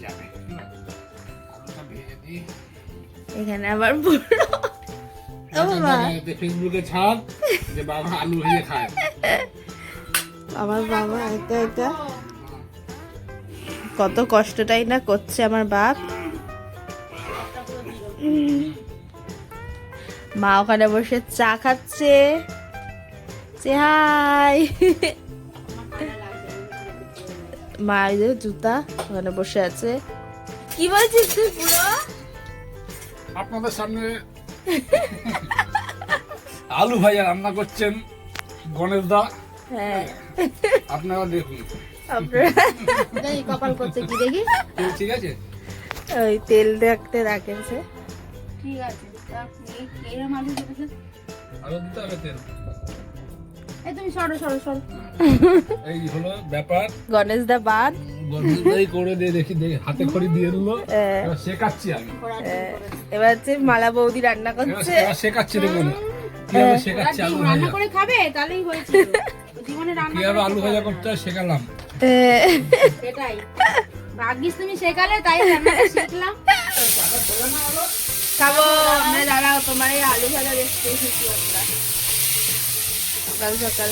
যাবে। আলুটা ভেজে দিই। এখানে আবার পুরো ও বাবা, ফেসবুকে ছাড় যে বাবা আলু ভেজে খায়। আমার বাবা একা একা কত কষ্টটাই না করছে আমার বাপ। মা ওখানে বসে চা খাচ্ছে। হাই মা এই যে জুতা ওখানে বসে আছে। কি বলছিস তুই পুরো? আপনাদের সামনে আলু ভাজা রান্না করছেন গণেশ দা। হ্যাঁ, আপনারা দেখুন। আপনারা কপাল করছে কি দেখি। ঠিক আছে, ওই তেল দেখতে রাখেছে। ঠিক আছে, এরম আলু কেটেছে। আলু দিতে হবে তেল। এই তুমি সরো সরো সরো। এই হলো ব্যাপার। গণেশ দা বাদ। গণেশ দাই করে দিয়ে দেখি হাতে খড়ি দিয়ে দিল। এবার শেখাচ্ছি আমি। এবার হচ্ছে মালা বৌদি রান্না করছে। এবার শেখাচ্ছি দেখুন কিভাবে শেখাচ্ছি আলু রান্না ভাজা। করে খাবে তাহলেই হয়েছে। জীবনে রান্না কিভাবে আলু ভাজা করতে হয় শেখালাম। সেটাই ভাগ্যিস তুমি শেখালে, তাই রান্নাটা শিখলাম। খাবো আমরা, দাঁড়াও তোমার এই আলু ভাজা দেখতে এসেছি আমরা সকাল সকাল।